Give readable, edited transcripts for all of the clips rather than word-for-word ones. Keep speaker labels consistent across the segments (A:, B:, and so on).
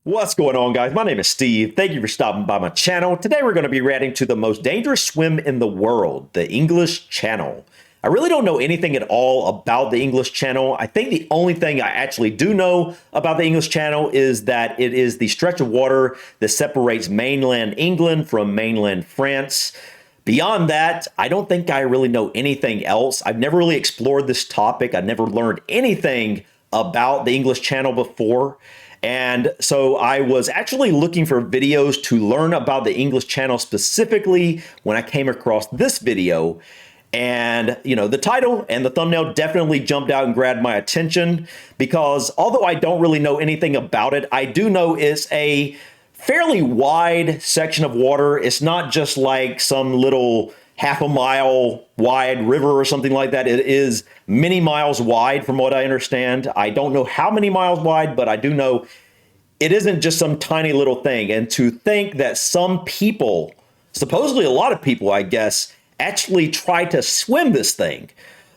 A: What's going on, guys? My name is Steve. Thank you for stopping by my channel. Today we're going to be reacting to the most dangerous swim in the world, the English Channel. I really don't know anything at all about the English Channel. I think the only thing I actually do know about the English Channel is that it is the stretch of water that separates mainland England from mainland France. Beyond that, I don't think I really know anything else. I've never really explored this topic. I've never learned anything about the English Channel before. And so I was actually looking for videos to learn about the English Channel specifically when I came across this video. And, the title and the thumbnail definitely jumped out and grabbed my attention because although I don't really know anything about it, I do know it's a fairly wide section of water. It's not just like some little half a mile wide river or something like that. It is many miles wide from what I understand. I don't know how many miles wide, but I do know it isn't just some tiny little thing. And to think that some people, supposedly a lot of people, I guess, actually try to swim this thing.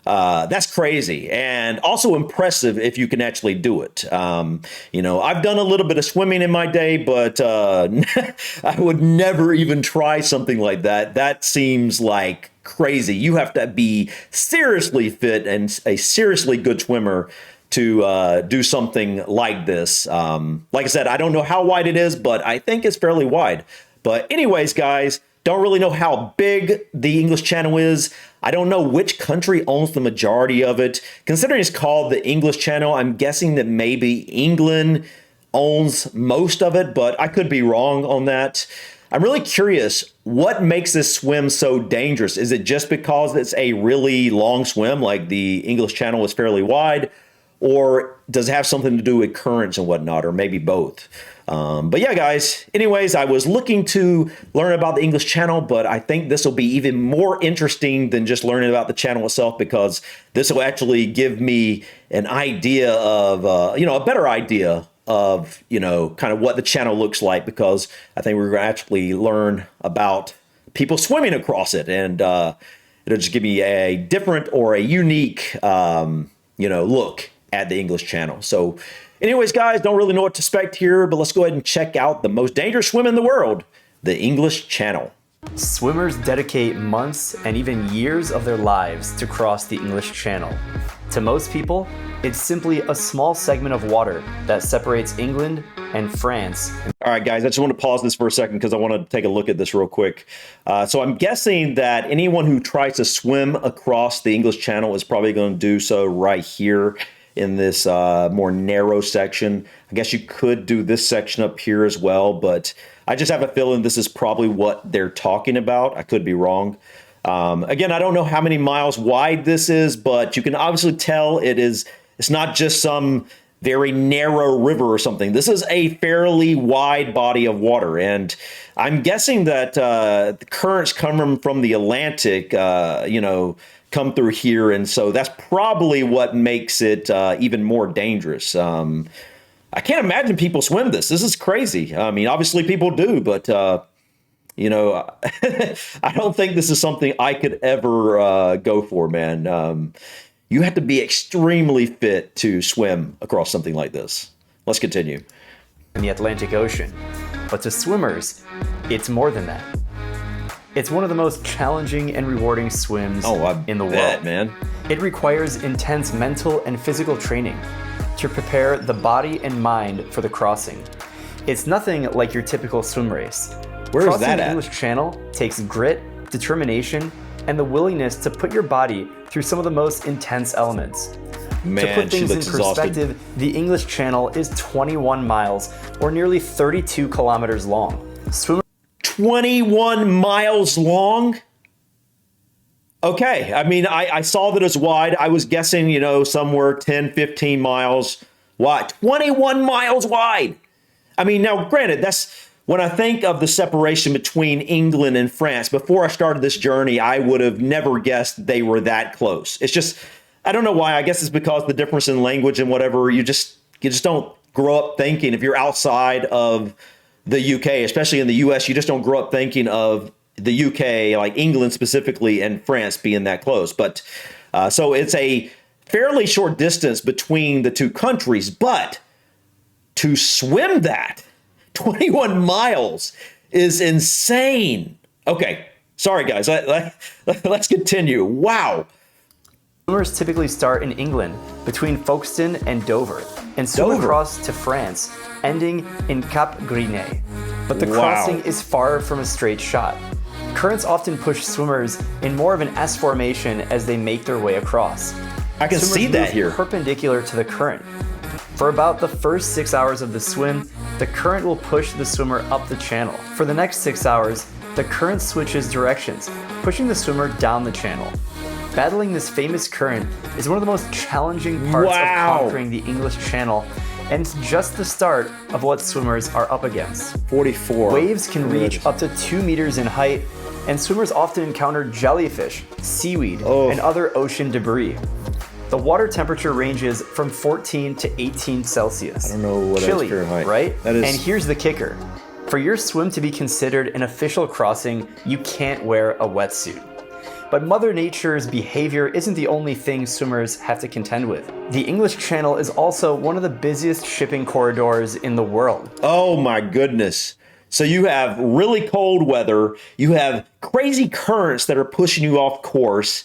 A: That's crazy and also impressive if you can actually do it. I've done a little bit of swimming in my day, but I would never even try something like that. That seems like crazy. You have to be seriously fit and a seriously good swimmer to do something like this. Like I said, I don't know how wide it is, but I think it's fairly wide. But anyways, guys, don't really know how big the English Channel is. I don't know which country owns the majority of it. Considering it's called the English Channel, I'm guessing that maybe England owns most of it, but I could be wrong on that. I'm really curious, what makes this swim so dangerous? Is it just because it's a really long swim, like the English Channel is fairly wide, or does it have something to do with currents and whatnot, or maybe both? But yeah, guys, anyways, I was looking to learn about the English Channel, but I think this will be even more interesting than just learning about the channel itself, because this will actually give me an idea of, a better idea of, kind of what the channel looks like, because I think we're going to actually learn about people swimming across it, and it'll just give me a different or a unique, look at the English Channel. So anyways, guys, don't really know what to expect here, but let's go ahead and check out the most dangerous swim in the world, the English Channel.
B: Swimmers dedicate months and even years of their lives to cross the English Channel. To most people, it's simply a small segment of water that separates England and France.
A: All right, guys, I just want to pause this for a second because I want to take a look at this real quick. So I'm guessing that anyone who tries to swim across the English Channel is probably going to do so right here in this more narrow section. I guess you could do this section up here as well, but I just have a feeling this is probably what they're talking about. I could be wrong. Again, I don't know how many miles wide this is, but you can obviously tell it's not just some very narrow river or something. This is a fairly wide body of water, and I'm guessing that the currents coming from the Atlantic, come through here, and so that's probably what makes it even more dangerous. I can't imagine people swim this. This is crazy. I mean, obviously people do, but I don't think this is something I could ever go for, man. You have to be extremely fit to swim across something like this. Let's continue.
B: In the Atlantic Ocean. But to swimmers, it's more than that. It's one of the most challenging and rewarding swims in the world,
A: man.
B: It requires intense mental and physical training to prepare the body and mind for the crossing. It's nothing like your typical swim race.
A: Where is that
B: Crossing the
A: at?
B: English Channel takes grit, determination, and the willingness to put your body through some of the most intense elements.
A: Man,
B: to put things in perspective,
A: exhausted.
B: the English Channel is 21 miles or nearly 32 kilometers long.
A: 21 miles long? Okay, I mean, I saw that it's wide. I was guessing, somewhere 10, 15 miles wide. 21 miles wide! I mean, now, granted, that's when I think of the separation between England and France. Before I started this journey, I would have never guessed they were that close. It's just, I don't know why. I guess it's because the difference in language and whatever, you just don't grow up thinking. If you're outside of the UK, especially in the US, you just don't grow up thinking of the UK, like England specifically, and France being that close. But so it's a fairly short distance between the two countries, but to swim that, 21 miles is insane. Okay, sorry guys. Let's continue. Wow.
B: Swimmers typically start in England between Folkestone and Dover and swim
A: Dover.
B: across to France, ending in Cap Gris-Nez. But the
A: Wow.
B: crossing is far from a straight shot. Currents often push swimmers in more of an S formation as they make their way across.
A: I can
B: Swimmers
A: see that
B: move
A: here.
B: perpendicular to the current. For about the first 6 hours of the swim, the current will push the swimmer up the channel. For the next 6 hours, the current switches directions, pushing the swimmer down the channel. Battling this famous current is one of the most challenging parts
A: Wow.
B: of conquering the English Channel, and it's just the start of what swimmers are up against.
A: 44.
B: Waves can reach up to 2 meters in height, and swimmers often encounter jellyfish, seaweed,
A: Oh.
B: and other ocean debris. The water temperature ranges from 14 to 18 Celsius.
A: I don't know what that is
B: Chilly,
A: Fahrenheit.
B: right?
A: That is-
B: And here's the kicker. For your swim to be considered an official crossing, you can't wear a wetsuit. But Mother Nature's behavior isn't the only thing swimmers have to contend with. The English Channel is also one of the busiest shipping corridors in the world.
A: Oh my goodness. So you have really cold weather, you have crazy currents that are pushing you off course.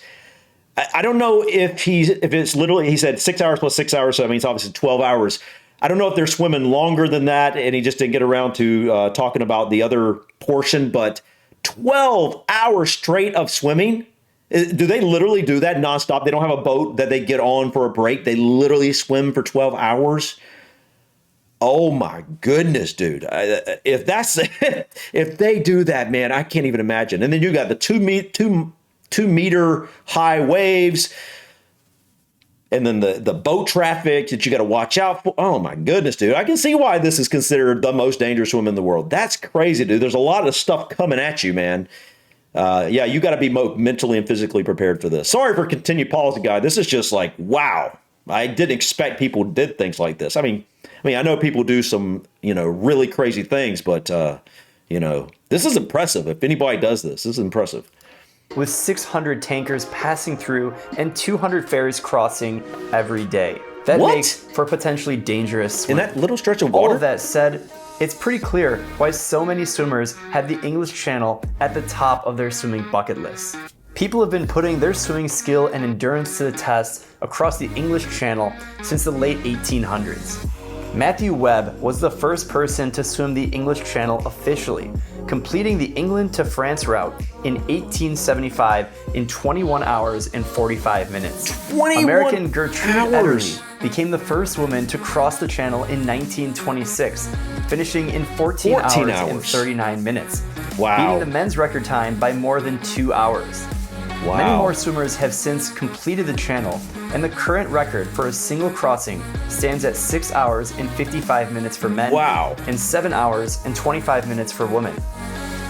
A: I don't know if it's literally, he said 6 hours plus 6 hours, so that means obviously 12 hours. I don't know if they're swimming longer than that, and he just didn't get around to talking about the other portion, but 12 hours straight of swimming? Do they literally do that nonstop? They don't have a boat that they get on for a break. They literally swim for 12 hours. Oh my goodness, dude. If that's if they do that, man, I can't even imagine. And then you got the 2 meter high waves, and then the boat traffic that you got to watch out for. Oh my goodness, dude. I can see why this is considered the most dangerous swim in the world. That's crazy, dude. There's a lot of stuff coming at you, man. Yeah, you got to be mentally and physically prepared for this. Sorry for continued pause, guy. This is just like, wow. I didn't expect people did things like this. I mean, I know people do some, really crazy things, but this is impressive. If anybody does this is impressive.
B: With 600 tankers passing through and 200 ferries crossing every day. That
A: What?
B: makes for potentially dangerous
A: In
B: swim.
A: that little stretch of
B: All
A: water?
B: of that said, it's pretty clear why so many swimmers have the English Channel at the top of their swimming bucket list. People have been putting their swimming skill and endurance to the test across the English Channel since the late 1800s. Matthew Webb was the first person to swim the English Channel officially, completing the England to France route in 1875 in 21 hours and 45 minutes.
A: 21
B: American Gertrude
A: hours.
B: Ederle became the first woman to cross the channel in 1926, finishing in 14 hours and
A: hours.
B: 39 minutes,
A: Wow.
B: beating the men's record time by more than 2 hours.
A: Wow.
B: Many more swimmers have since completed the channel, and the current record for a single crossing stands at 6 hours and 55 minutes for men
A: Wow.
B: and 7 hours and 25 minutes for women.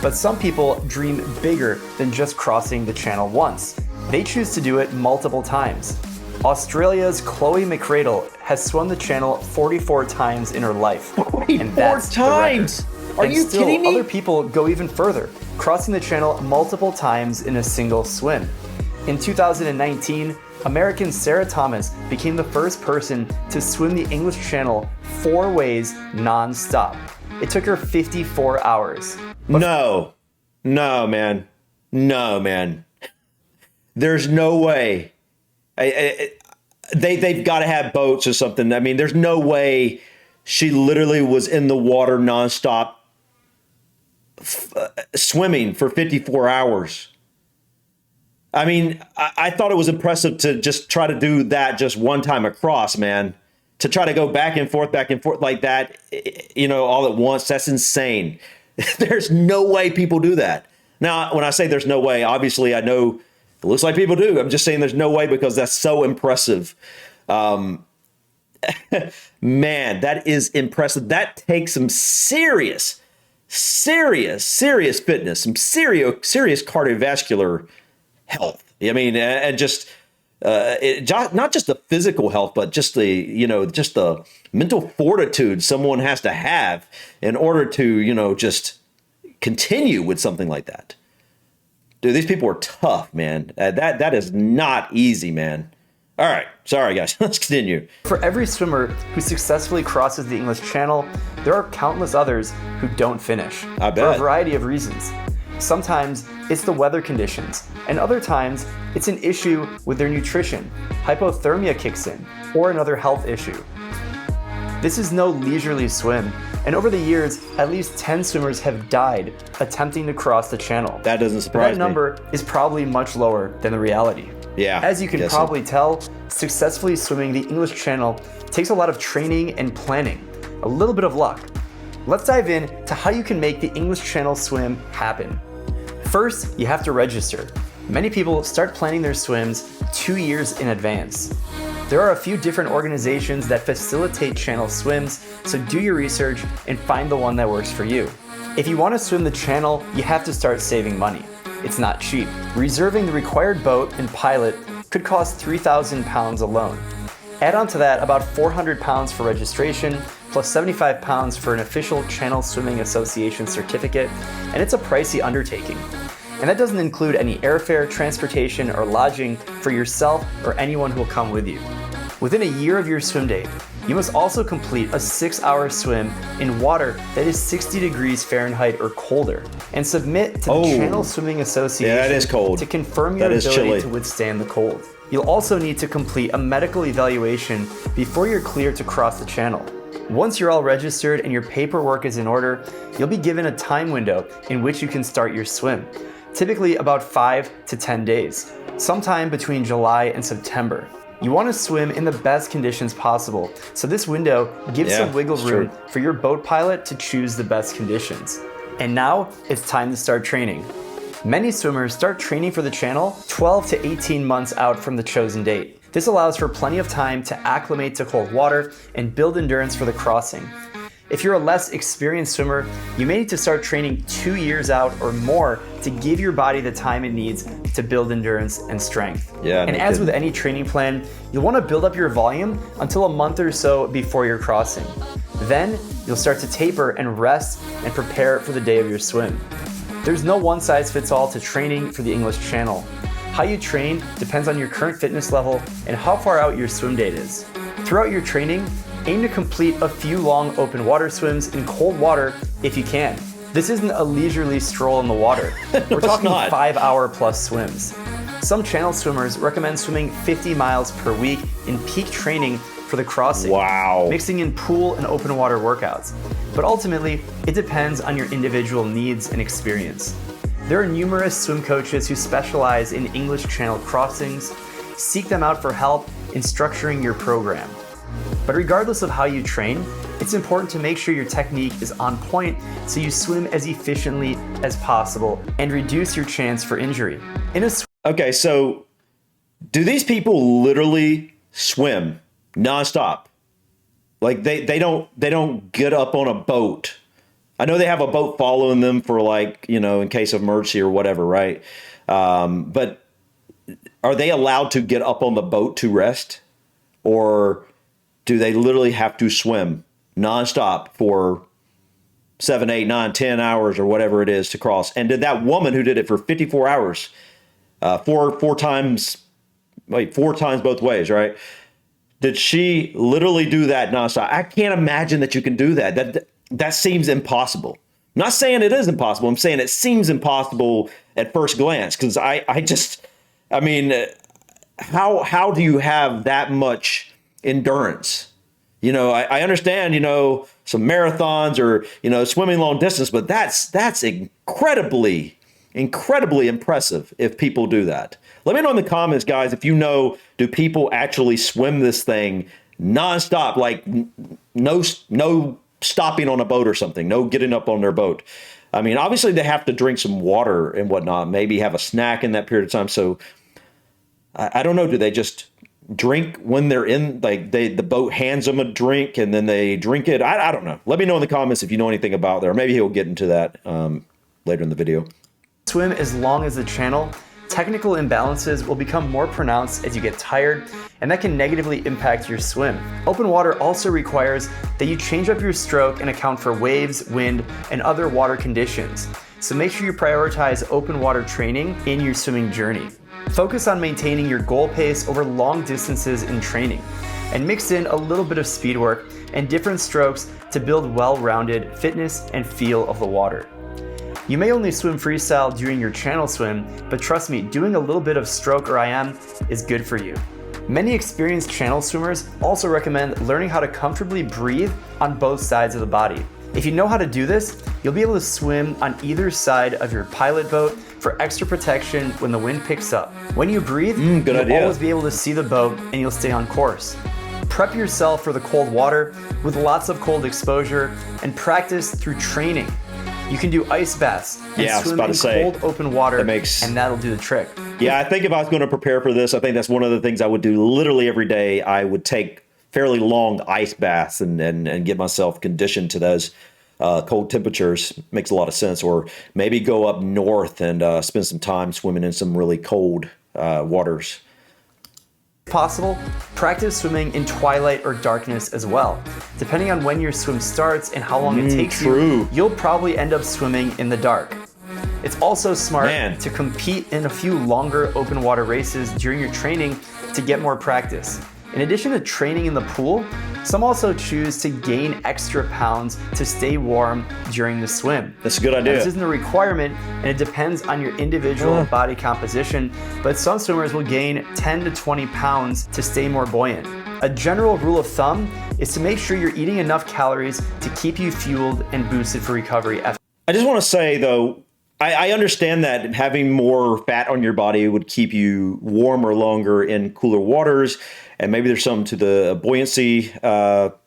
B: But some people dream bigger than just crossing the channel once. They choose to do it multiple times. Australia's Chloe McCradle has swum the channel 44 times in her life.
A: 44
B: that's the record.
A: times? Are
B: And
A: you
B: still,
A: kidding me?
B: Other people go even further, crossing the channel multiple times in a single swim. In 2019, American Sarah Thomas became the first person to swim the English Channel 4 ways non-stop. It took her 54 hours.
A: No, man. No, man. There's no way. They've got to have boats or something. I mean, there's no way she literally was in the water nonstop swimming for 54 hours. I mean, I thought it was impressive to just try to do that just one time across, man. To try to go back and forth like that, all at once. That's insane. There's no way people do that. Now, when I say there's no way, obviously I know it looks like people do. I'm just saying there's no way because that's so impressive. Man, that is impressive. That takes some serious fitness, some serious cardiovascular health. I mean, and just not just the physical health, but just the mental fortitude someone has to have in order to, just continue with something like that. Dude, these people are tough, man. That is not easy, man. All right. Sorry, guys. Let's continue.
B: For every swimmer who successfully crosses the English Channel, there are countless others who don't finish.
A: I bet.
B: For a variety of reasons. Sometimes it's the weather conditions, and other times it's an issue with their nutrition. Hypothermia kicks in, or another health issue. This is no leisurely swim, and over the years, at least 10 swimmers have died attempting to cross the channel.
A: That doesn't
B: But
A: surprise
B: that number is probably much lower than the reality.
A: Yeah.
B: As you can
A: guess so.
B: probably tell, successfully swimming the English Channel takes a lot of training and planning, a little bit of luck. Let's dive in to how you can make the English Channel swim happen. First, you have to register. Many people start planning their swims 2 years in advance. There are a few different organizations that facilitate channel swims, so do your research and find the one that works for you. If you want to swim the channel, you have to start saving money. It's not cheap. Reserving the required boat and pilot could cost £3,000 alone. Add on to that about £400 for registration, plus £75 for an official Channel Swimming Association certificate, and it's a pricey undertaking. And that doesn't include any airfare, transportation, or lodging for yourself or anyone who will come with you. Within a year of your swim date, you must also complete a 6-hour swim in water that is 60 degrees Fahrenheit or colder, and submit to the Channel Swimming Association
A: that is cold.
B: to confirm your
A: That is
B: ability
A: chilly.
B: to withstand the cold. You'll also need to complete a medical evaluation before you're cleared to cross the channel. Once you're all registered and your paperwork is in order, you'll be given a time window in which you can start your swim, typically about 5 to 10 days, sometime between July and September. You want to swim in the best conditions possible, so this window gives some wiggle
A: it's
B: room
A: true.
B: for your boat pilot to choose the best conditions. And now it's time to start training. Many swimmers start training for the channel 12 to 18 months out from the chosen date. This allows for plenty of time to acclimate to cold water and build endurance for the crossing. If you're a less experienced swimmer, you may need to start training 2 years out or more to give your body the time it needs to build endurance and strength.
A: Yeah,
B: and
A: no
B: as with
A: kidding.
B: any training plan, you'll want to build up your volume until a month or so before your crossing. Then you'll start to taper and rest and prepare for the day of your swim. There's no one size fits all to training for the English Channel. How you train depends on your current fitness level and how far out your swim date is. Throughout your training, aim to complete a few long open water swims in cold water if you can. This isn't a leisurely stroll in the water. We're talking
A: not.
B: 5-hour plus swims. Some channel swimmers recommend swimming 50 miles per week in peak training for the crossing,
A: Wow.
B: mixing in pool and open water workouts. But ultimately, it depends on your individual needs and experience. There are numerous swim coaches who specialize in English Channel crossings. Seek them out for help in structuring your program. But regardless of how you train, it's important to make sure your technique is on point so you swim as efficiently as possible and reduce your chance for injury. In a
A: Okay, so do these people literally swim nonstop? Like they don't get up on a boat. I know they have a boat following them for, like, you know, in case of emergency or whatever, right? But are they allowed to get up on the boat to rest, or do they literally have to swim nonstop for 7, 8, 9, 10 hours or whatever it is to cross? And did that woman who did it for 54 hours, four times both ways, right? Did she literally do that nonstop? I can't imagine that you can do that. That seems impossible. I'm not saying it is impossible. I'm saying it seems impossible at first glance, because I mean, how do you have that much endurance? You know, I understand, you know, some marathons or, you know, swimming long distance, but that's incredibly impressive if people do that. Let me know in the comments, guys, if you know, do people actually swim this thing nonstop, like no stopping on a boat or something, no getting up on their boat? I mean, obviously they have to drink some water and whatnot, maybe have a snack in that period of time. So I don't know. Do they just drink when they're in, like the boat hands them a drink and then they drink it? I don't know. Let me know in the comments if you know anything about that. Or maybe he'll get into that later in the video.
B: swim as long as the channel, technical imbalances will become more pronounced as you get tired, and that can negatively impact your swim. Open water also requires that you change up your stroke and account for waves, wind, and other water conditions. So make sure you prioritize open water training in your swimming journey. Focus on maintaining your goal pace over long distances in training, and mix in a little bit of speed work and different strokes to build well-rounded fitness and feel of the water. You may only swim freestyle during your channel swim, but trust me, doing a little bit of stroke or IM is good for you. Many experienced channel swimmers also recommend learning how to comfortably breathe on both sides of the body. If you know how to do this, you'll be able to swim on either side of your pilot boat for extra protection when the wind picks up. When you breathe, you'll always be able to see the boat and you'll stay on course. Prep yourself for the cold water with lots of cold exposure and practice through training. You can do ice baths and swim in cold open water, and that'll do the trick.
A: Yeah, I think if I was going to prepare for this, I think that's one of the things I would do literally every day. I would take fairly long ice baths and get myself conditioned to those cold temperatures. Makes a lot of sense. Or maybe go up north and spend some time swimming in some really cold waters.
B: If possible, practice swimming in twilight or darkness as well. Depending on when your swim starts and how long it takes you, you'll probably end up swimming in the dark. It's also smart to compete in a few longer open water races during your training to get more practice. In addition to training in the pool, some also choose to gain extra pounds to stay warm during the swim.
A: That's a good idea.
B: Now, this isn't a requirement, and it depends on your individual body composition, but some swimmers will gain 10 to 20 pounds to stay more buoyant. A general rule of thumb is to make sure you're eating enough calories to keep you fueled and boosted for recovery.
A: I just want to say, though, I understand that having more fat on your body would keep you warmer longer in cooler waters, and maybe there's something to the buoyancy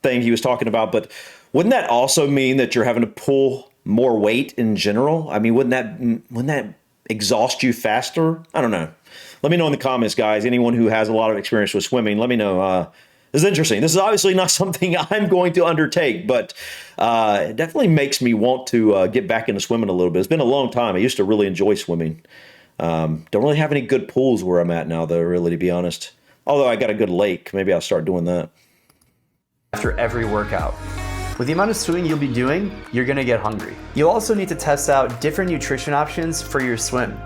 A: thing he was talking about, but wouldn't that also mean that you're having to pull more weight in general? I mean, wouldn't that exhaust you faster? I don't know. Let me know in the comments, guys. Anyone who has a lot of experience with swimming, let me know. This is interesting. This is obviously not something I'm going to undertake, but it definitely makes me want to get back into swimming a little bit. It's been a long time. I used to really enjoy swimming. Don't really have any good pools where I'm at now, though, really, to be honest. Although I got a good lake. Maybe I'll start doing that.
B: After every workout. With the amount of swimming you'll be doing, you're going to get hungry. You'll also need to test out different nutrition options for your swim.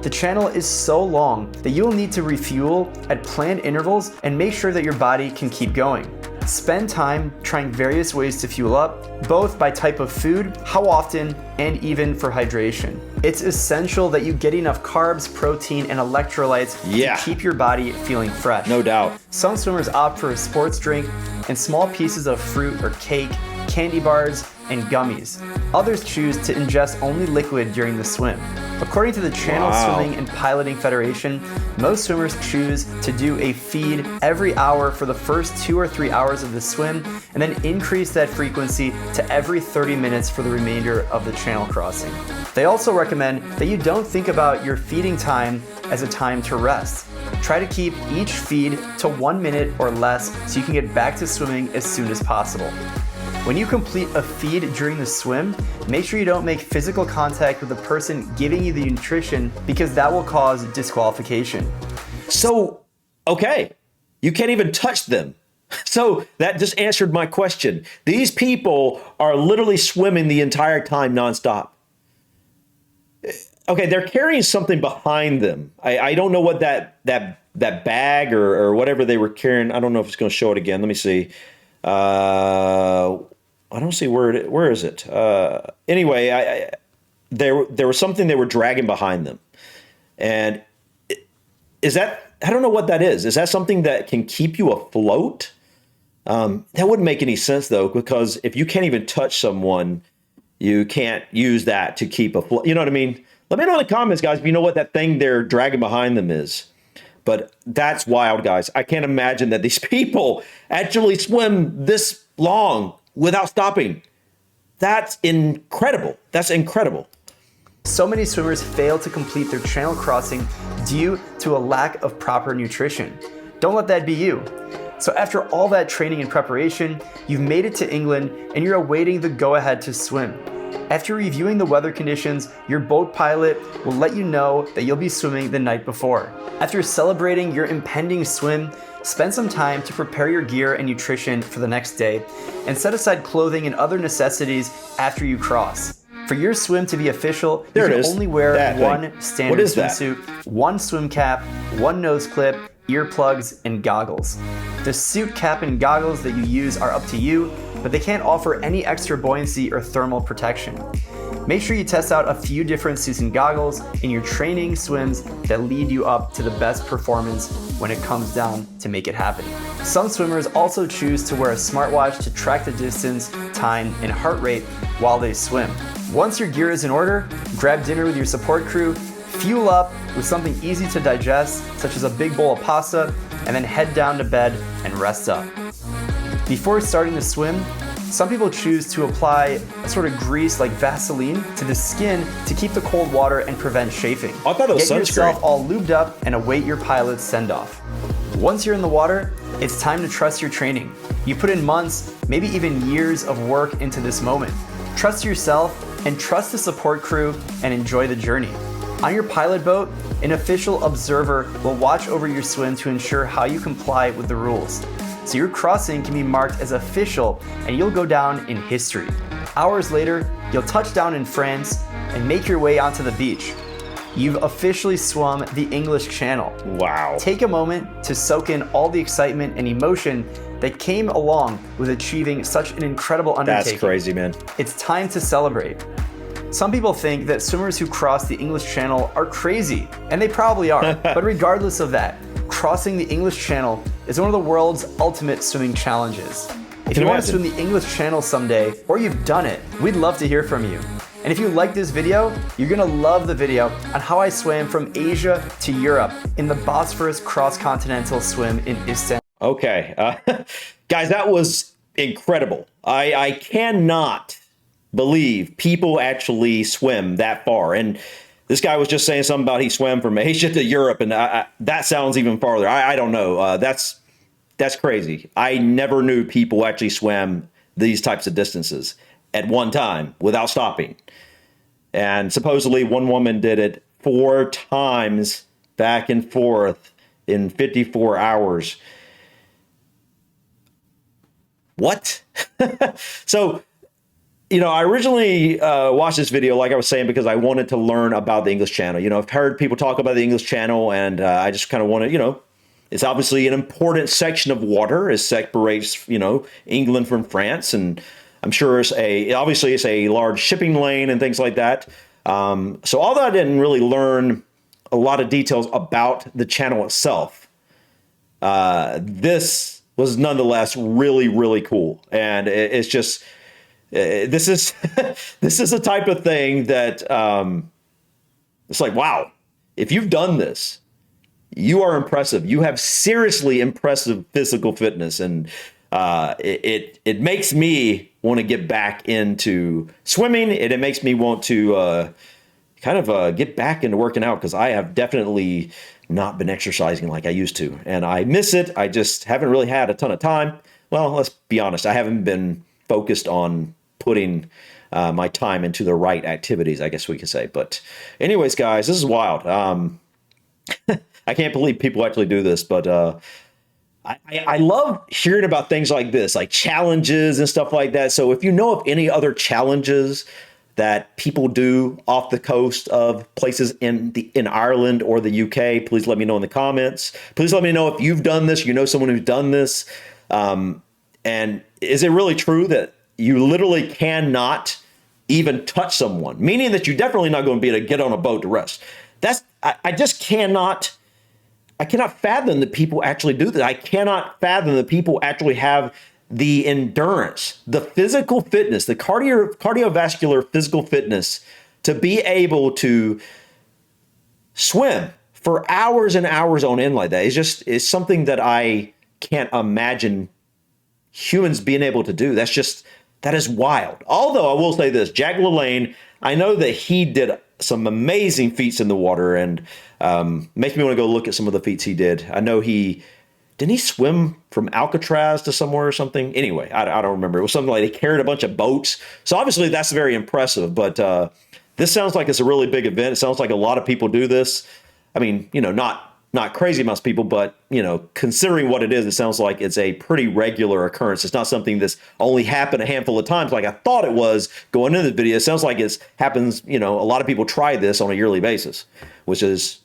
B: The channel is so long that you will need to refuel at planned intervals and make sure that your body can keep going. Spend time trying various ways to fuel up, both by type of food, how often, and even for hydration. It's essential that you get enough carbs, protein, and electrolytes to keep your body feeling fresh.
A: No doubt.
B: Some swimmers opt for a sports drink and small pieces of fruit or cake, candy bars, and gummies. Others choose to ingest only liquid during the swim. According to the Channel Swimming and Piloting Federation, most swimmers choose to do a feed every hour for the first 2 or 3 hours of the swim, and then increase that frequency to every 30 minutes for the remainder of the channel crossing. They also recommend that you don't think about your feeding time as a time to rest. Try to keep each feed to 1 minute or less so you can get back to swimming as soon as possible. When you complete a feed during the swim, make sure you don't make physical contact with the person giving you the nutrition, because that will cause disqualification.
A: So, okay, you can't even touch them. So that just answered my question. These people are literally swimming the entire time nonstop. Okay, they're carrying something behind them. I don't know what that bag or whatever they were carrying. I don't know if it's going to show it again. Let me see. I don't see where is it? Anyway, there was something they were dragging behind them. And is that, I don't know what that is. Is that something that can keep you afloat? That wouldn't make any sense, though, because if you can't even touch someone, you can't use that to keep afloat. You know what I mean? Let me know in the comments, guys, if you know what that thing they're dragging behind them is. But that's wild, guys. I can't imagine that these people actually swim this long without stopping. That's incredible. That's incredible.
B: So many swimmers fail to complete their channel crossing due to a lack of proper nutrition. Don't let that be you. So after all that training and preparation, you've made it to England and you're awaiting the go-ahead to swim. After reviewing the weather conditions, your boat pilot will let you know that you'll be swimming the night before. After celebrating your impending swim, spend some time to prepare your gear and nutrition for the next day, and set aside clothing and other necessities after you cross. For your swim to be official, you
A: There it
B: can
A: is.
B: only wear
A: That thing.
B: one
A: What
B: standard
A: is that?
B: swimsuit, one swim cap, one nose clip, earplugs, and goggles. The suit cap and goggles that you use are up to you, but they can't offer any extra buoyancy or thermal protection. Make sure you test out a few different suits and goggles in your training swims that lead you up to the best performance when it comes down to make it happen. Some swimmers also choose to wear a smartwatch to track the distance, time, and heart rate while they swim. Once your gear is in order, grab dinner with your support crew, fuel up with something easy to digest, such as a big bowl of pasta, and then head down to bed and rest up. Before starting to swim, some people choose to apply a sort of grease like Vaseline to the skin to keep the cold water and prevent chafing.
A: I thought it was
B: Get yourself
A: sunscreen.
B: all lubed up and await your pilot's send-off. Once you're in the water, it's time to trust your training. You put in months, maybe even years of work into this moment. Trust yourself and trust the support crew and enjoy the journey. On your pilot boat, an official observer will watch over your swim to ensure how you comply with the rules. So your crossing can be marked as official and you'll go down in history. Hours later, you'll touch down in France and make your way onto the beach. You've officially swum the English Channel.
A: Wow.
B: Take a moment to soak in all the excitement and emotion that came along with achieving such an incredible undertaking.
A: That's crazy, man.
B: It's time to celebrate. Some people think that swimmers who cross the English Channel are crazy, and they probably are. But regardless of that, crossing the English Channel is one of the world's ultimate swimming challenges. If you want to swim the English Channel someday, or you've done it, we'd love to hear from you. And if you like this video, you're gonna love the video on how I swam from Asia to Europe in the Bosphorus cross-continental swim in Istanbul.
A: Okay. Guys, that was incredible. I cannot believe people actually swim that far. And this guy was just saying something about he swam from Asia to Europe, and that sounds even farther. I don't know. That's crazy. I never knew people actually swam these types of distances at one time without stopping. And supposedly one woman did it 4 times back and forth in 54 hours. What? So, I originally watched this video, like I was saying, because I wanted to learn about the English Channel. I've heard people talk about the English Channel, and I just kind of want to, it's obviously an important section of water. It separates, England from France, and I'm sure it's a large shipping lane and things like that. So although I didn't really learn a lot of details about the channel itself, this was nonetheless really, really cool. And it's just, this is this is a type of thing that it's like, wow, if you've done this, you are impressive. You have seriously impressive physical fitness, and it makes me want to get back into swimming, and it makes me want to get back into working out, because I have definitely not been exercising like I used to, and I miss it. I just haven't really had a ton of time. Well, let's be honest. I haven't been focused on putting my time into the right activities, I guess we could say. But anyways, guys, this is wild. I can't believe people actually do this, but I love hearing about things like this, like challenges and stuff like that. So if you know of any other challenges that people do off the coast of places in Ireland or the UK, please let me know in the comments. Please let me know if you've done this, someone who's done this. And is it really true that you literally cannot even touch someone, meaning that you're definitely not going to be able to get on a boat to rest? I just cannot. I cannot fathom that people actually do that. I cannot fathom that people actually have the endurance, the physical fitness, the cardiovascular physical fitness to be able to swim for hours and hours on end like that. It's something that I can't imagine humans being able to do. That is wild. Although I will say this, Jack LaLanne, I know that he did some amazing feats in the water, and makes me want to go look at some of the feats he did. I know didn't he swim from Alcatraz to somewhere or something? Anyway, I don't remember. It was something like he carried a bunch of boats. So obviously that's very impressive, but this sounds like it's a really big event. It sounds like a lot of people do this. I mean, not not crazy amounts of people, but considering what it is, it sounds like it's a pretty regular occurrence. It's not something that's only happened a handful of times like I thought it was going into the video. It sounds like it happens, a lot of people try this on a yearly basis, which is,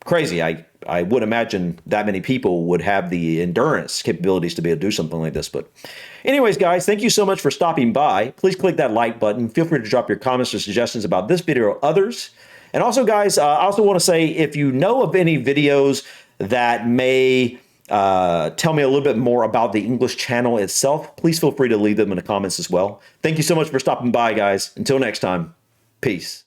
A: crazy. I would imagine that many people would have the endurance capabilities to be able to do something like this. But anyways, guys, thank you so much for stopping by. Please click that like button. Feel free to drop your comments or suggestions about this video or others. And also, guys, I also want to say, if you know of any videos that may tell me a little bit more about the English channel itself, please feel free to leave them in the comments as well. Thank you so much for stopping by, guys. Until next time, peace.